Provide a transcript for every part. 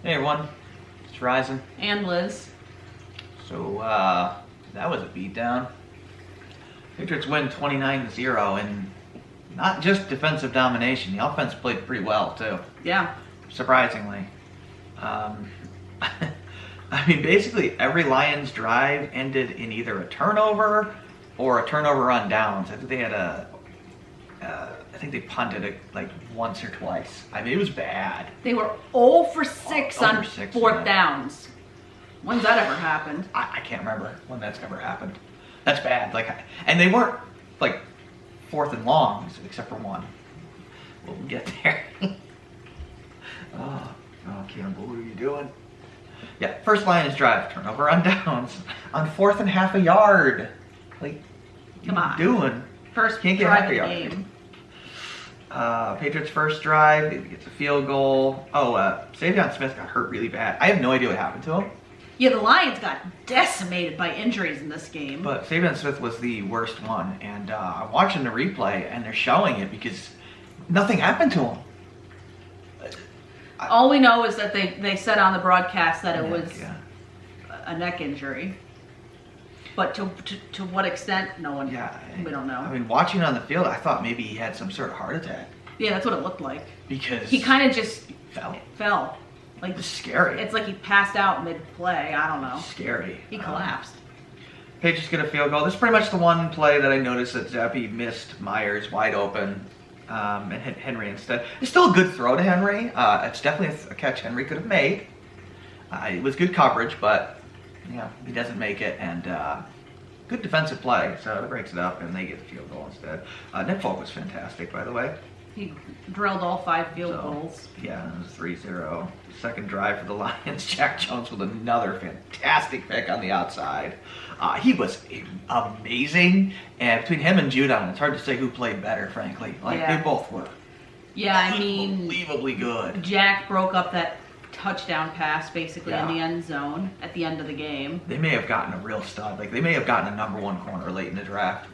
Hey everyone, it's Ryzen. And Liz. So, that was a beatdown. Patriots win 29-0, and not just defensive domination, the offense played pretty well too. Yeah. Surprisingly. I mean, basically every Lions drive ended in either a turnover or a turnover on downs. I think they had I think they punted it like once or twice. I mean, it was bad. They were 0 for 6 on 6, fourth downs. When's that ever happened? I can't remember when that's ever happened. That's bad. And they weren't like 4th and longs, except for one. We'll get there. oh, Campbell, what are you doing? Yeah, first Lions drive, turnover on downs, on 4th and half a yard. Like, come on, doing? First Can't get drive half a of the yard. game. Patriots first drive, he gets a field goal. Savion Smith got hurt really bad. I have no idea what happened to him. Yeah, the Lions got decimated by injuries in this game. But Savion Smith was the worst one, and I'm watching the replay, and they're showing it because nothing happened to him. All we know is that they said on the broadcast that it was a neck injury. But to what extent, no one, we don't know. I mean, watching on the field, I thought maybe he had some sort of heart attack. Yeah, that's what it looked like. Because he kind of just fell. Like, it's scary. It's like he passed out mid-play. I don't know. Scary. He collapsed. Patriots get a field goal. This is pretty much the one play that I noticed that Zappi missed Myers wide open and hit Henry instead. It's still a good throw to Henry. It's definitely a catch Henry could have made. It was good coverage, but he doesn't make it. And good defensive play, so it breaks it up, and they get the field goal instead. Nick Folk was fantastic, by the way. He drilled all 5 field goals. Yeah, it was 3-0. Second drive for the Lions. Jack Jones with another fantastic pick on the outside. He was amazing. And between him and Judon, it's hard to say who played better, frankly. They both were. Yeah, I mean, unbelievably good. Jack broke up that touchdown pass basically in the end zone at the end of the game. They may have gotten a real stud. They may have gotten a #1 corner late in the draft.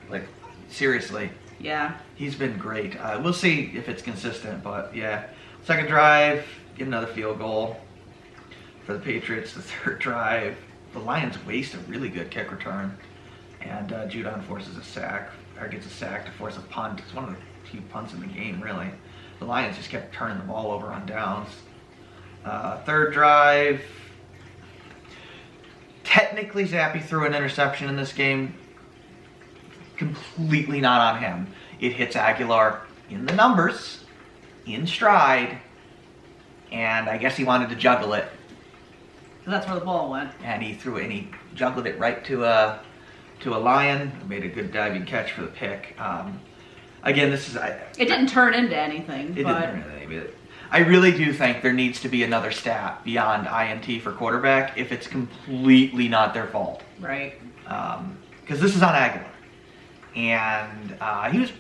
Seriously. Yeah. He's been great. We'll see if it's consistent, but yeah. Second drive, get another field goal for the Patriots. The third drive, the Lions waste a really good kick return, and Judon forces a sack, or gets a sack to force a punt. It's one of the few punts in the game, really. The Lions just kept turning the ball over on downs. Third drive, technically Zappi threw an interception in this game. Completely not on him. It hits Aguilar in the numbers, in stride, and I guess he wanted to juggle it. So that's where the ball went. And he threw it, and he juggled it right to a Lion. Made a good diving catch for the pick. Again, this is... it didn't turn into anything. It didn't turn into anything. I really do think there needs to be another stat beyond INT for quarterback if it's completely not their fault. Right. Because this is on Aguilar. And he was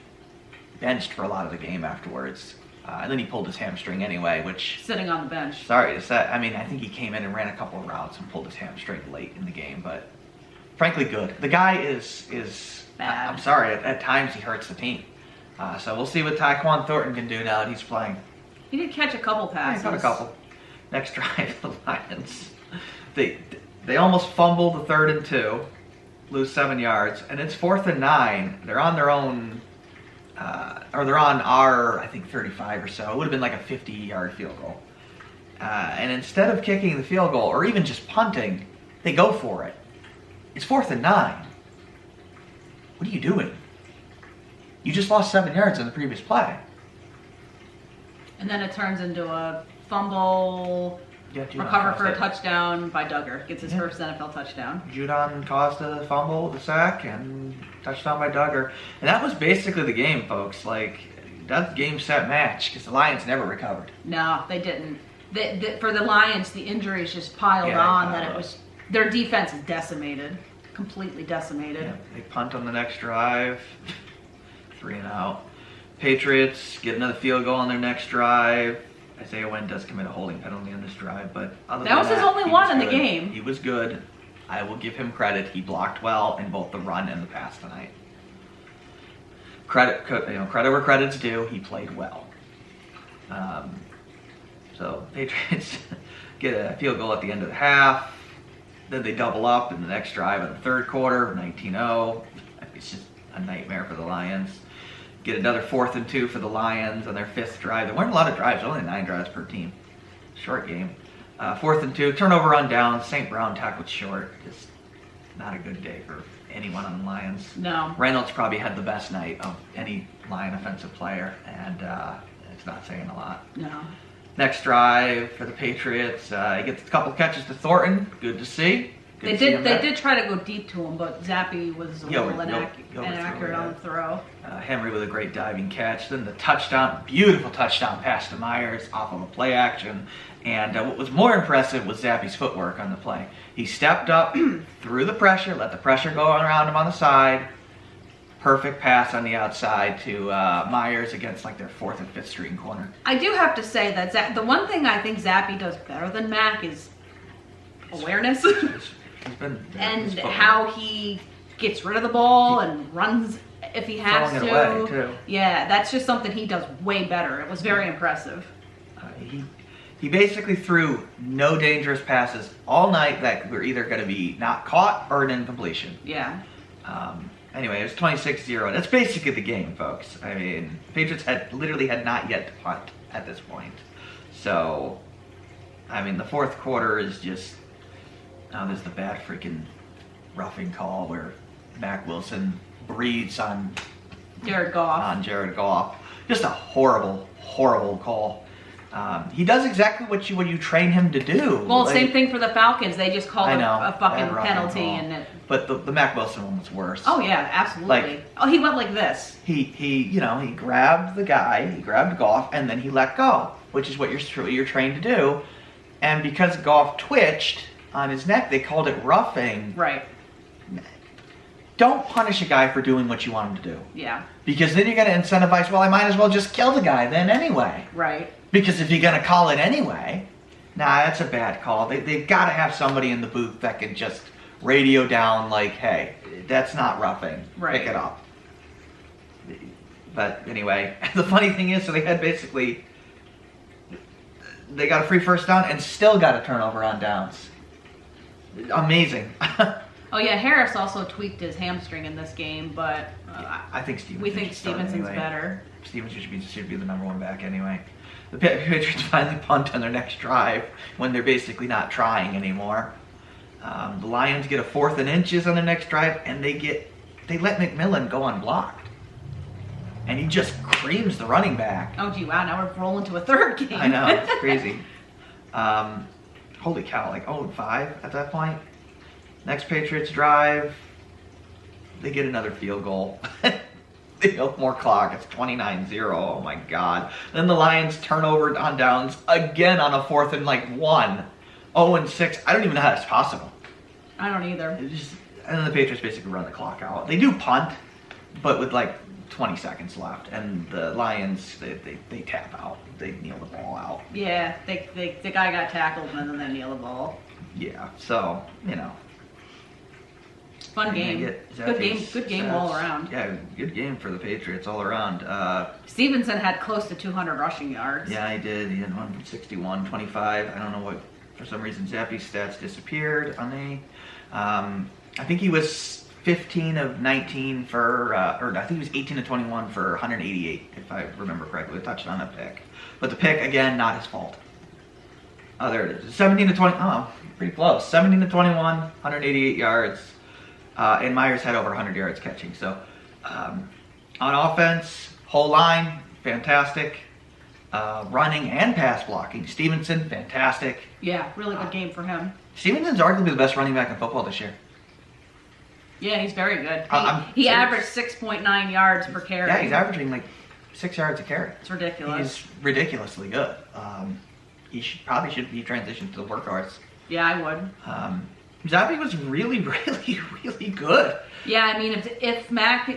benched for a lot of the game afterwards. And then he pulled his hamstring anyway, which... Sitting on the bench. Sorry to say. I mean, I think he came in and ran a couple of routes and pulled his hamstring late in the game. But frankly, good. The guy is bad. I'm sorry. At times, he hurts the team. So we'll see what Tyquan Thornton can do now that he's playing. He did catch a couple passes. Yeah, he caught a couple. Next drive, the Lions. They almost fumbled the 3rd and 2. Lose 7 yards, and it's 4th and 9. They're on their own, or they're on our, I think, 35 or so. It would have been like a 50-yard field goal. And instead of kicking the field goal, or even just punting, they go for it. It's 4th and 9. What are you doing? You just lost 7 yards in the previous play. And then it turns into a fumble... recover for a touchdown by Duggar. Gets his first NFL touchdown. Judon caused a fumble, the sack, and touchdown by Duggar. And that was basically the game, folks. That's game, set, match, because the Lions never recovered. No, they didn't. For the Lions, the injuries just piled on that it was... Their defense is decimated. Completely decimated. Yeah, they punt on the next drive. 3 and out. Patriots get another field goal on their next drive. Isaiah Wynn does commit a holding penalty on this drive, but that was his only one in the game. He was good. I will give him credit. He blocked well in both the run and the pass tonight. Credit where credit's due. He played well. So Patriots get a field goal at the end of the half. Then they double up in the next drive in the third quarter, 19-0. It's just a nightmare for the Lions. Get another 4th and 2 for the Lions on their 5th drive. There weren't a lot of drives, only 9 drives per team. Short game. 4th and 2, turnover on down. St. Brown tackled short. Just not a good day for anyone on the Lions. No. Reynolds probably had the best night of any Lion offensive player, and it's not saying a lot. No. Next drive for the Patriots, he gets a couple catches to Thornton. Good to see. They did try to go deep to him, but Zappe was a little inaccurate on the throw. Henry with a great diving catch. Then the touchdown, beautiful touchdown pass to Myers off of a play action. And what was more impressive was Zappe's footwork on the play. He stepped up, threw the pressure, let the pressure go around him on the side. Perfect pass on the outside to Myers against like their 4th and 5th string corner. I do have to say that the one thing I think Zappe does better than Mac is awareness. And how he gets rid of the ball and runs if he has to. Throwing it away, too. Yeah, that's just something he does way better. It was very impressive. He basically threw no dangerous passes all night that were either going to be not caught or an incompletion. Yeah. Anyway, it was 26-0. That's basically the game, folks. I mean, Patriots literally had not yet to punt at this point. So, I mean, the 4th quarter is just... there's the bad freaking roughing call where Mac Wilson breathes on Jared Goff. Just a horrible, horrible call. He does exactly what you train him to do. Well, same thing for the Falcons. They just called a fucking penalty, but the Mac Wilson one was worse. Oh yeah, absolutely. He went like this. He grabbed the guy, he grabbed Goff, and then he let go, which is what you're trained to do. And because Goff twitched on his neck, they called it roughing. Right. Don't punish a guy for doing what you want him to do. Yeah. Because then you're going to incentivize, well, I might as well just kill the guy then anyway. Right. Because if you're going to call it anyway, that's a bad call. They've got to have somebody in the booth that can just radio down like, hey, that's not roughing. Right. Pick it up. But anyway, the funny thing is, so they got a free 1st down and still got a turnover on downs. Amazing. Oh yeah, Harris also tweaked his hamstring in this game, but I think Stevenson's better. Stevenson should be the number 1 back anyway. The Patriots finally punt on their next drive when they're basically not trying anymore. The Lions get a 4th and inches on their next drive, and they let McMillan go unblocked, and he just creams the running back. Oh gee, wow! Now we're rolling to a 3rd game. I know, it's crazy. Holy cow! Like 0-5 at that point. Next Patriots drive, they get another field goal. They built more clock. It's 29-0. Oh my God. Then the Lions turn over on downs again on a 4th and 1. 0-6. I don't even know how that's possible. I don't either. And then the Patriots basically run the clock out. They do punt, but with 20 seconds left. And the Lions, they tap out. They kneel the ball out. Yeah, the guy got tackled and then they kneel the ball. Yeah, so, Fun game. Good game all around. Yeah, good game for the Patriots all around. Stevenson had close to 200 rushing yards. Yeah, he did. He had 161, 25. I don't know what, for some reason, Zappe's stats disappeared on me. I think he was 15 of 19 for, or I think he was 18 of 21 for 188, if I remember correctly. A touchdown, a pick. But the pick, again, not his fault. Oh, there it is. 17 to 20. Oh, pretty close. 17 to 21, 188 yards. And Myers had over 100 yards catching. So, on offense, whole line, fantastic. Running and pass blocking. Stevenson, fantastic. Yeah, really good game for him. Stevenson's arguably the best running back in football this year. Yeah, he's very good. He averaged 6.9 yards per carry. Yeah, he's averaging 6 yards a carry. It's ridiculous. He's ridiculously good. He probably should be transitioned to the workhorse. Yeah, I would. Zappe was really, really, really good. Yeah, I mean, if Mac,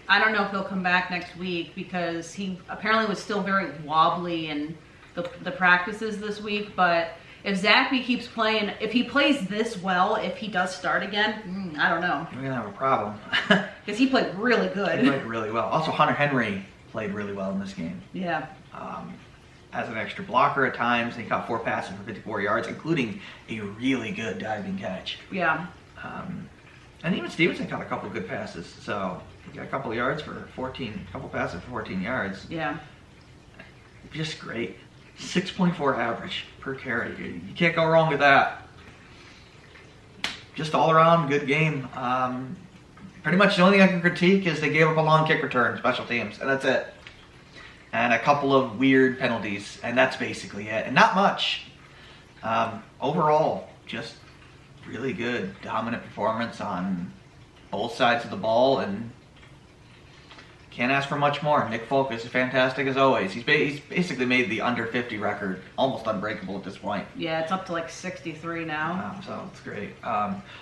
I don't know if he'll come back next week because he apparently was still very wobbly in the practices this week. But if Zappe keeps playing, if he plays this well, if he does start again, I don't know. We're going to have a problem. Because he played really good. He played really well. Also, Hunter Henry played really well in this game. Yeah. as an extra blocker at times. He caught 4 passes for 54 yards, including a really good diving catch. Yeah. And even Stevenson caught a couple good passes, so he got a couple of yards for 14, a couple passes for 14 yards. Yeah. Just great. 6.4 average per carry. You can't go wrong with that. Just all around good game. Pretty much the only thing I can critique is they gave up a long kick return, special teams, and that's it. And a couple of weird penalties, and that's basically it. And not much. Overall, just really good, dominant performance on both sides of the ball, and can't ask for much more. Nick Folk is fantastic as always. He's basically made the under 50 record almost unbreakable at this point. Yeah, it's up to like 63 now. So it's great.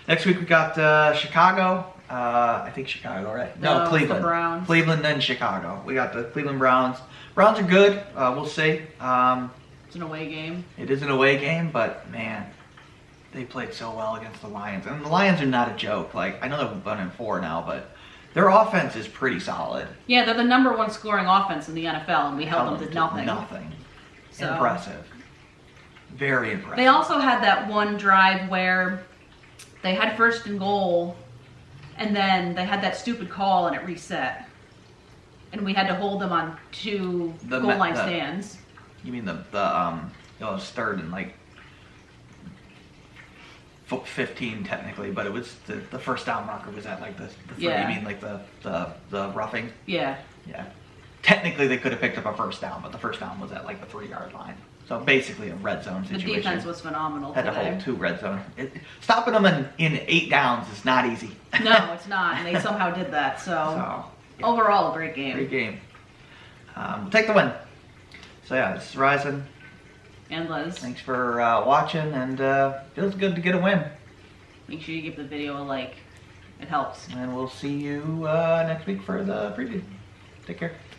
Next week we got Chicago. I think Chicago, right? No, Cleveland. The Browns. Cleveland, then Chicago. We got the Cleveland Browns. Browns are good. We'll see. It's an away game. It is an away game, but man, they played so well against the Lions. And the Lions are not a joke. Like, I know they're 1-4 now, but their offense is pretty solid. Yeah, they're the #1 scoring offense in the NFL, and we held them to nothing. Nothing. So. Impressive. Very impressive. They also had that one drive where they had 1st and goal, and then they had that stupid call and it reset. And we had to hold them on 2 goal line stands. You mean it was 3rd and like 15 technically, but it was the first down marker was at like the 3. Yeah. You mean like the roughing? Yeah. Yeah. Technically they could have picked up a first down, but the first down was at like the 3-yard line. So basically a red zone situation. The defense was phenomenal Had today. to hold 2 red zone. Stopping them in 8 downs is not easy. No, it's not, and they somehow did that. So yeah. Overall, a great game. Great game. We'll take the win. So yeah, this is Ryzen. And Liz. Thanks for watching, and feels good to get a win. Make sure you give the video a like. It helps. And we'll see you next week for the preview. Take care.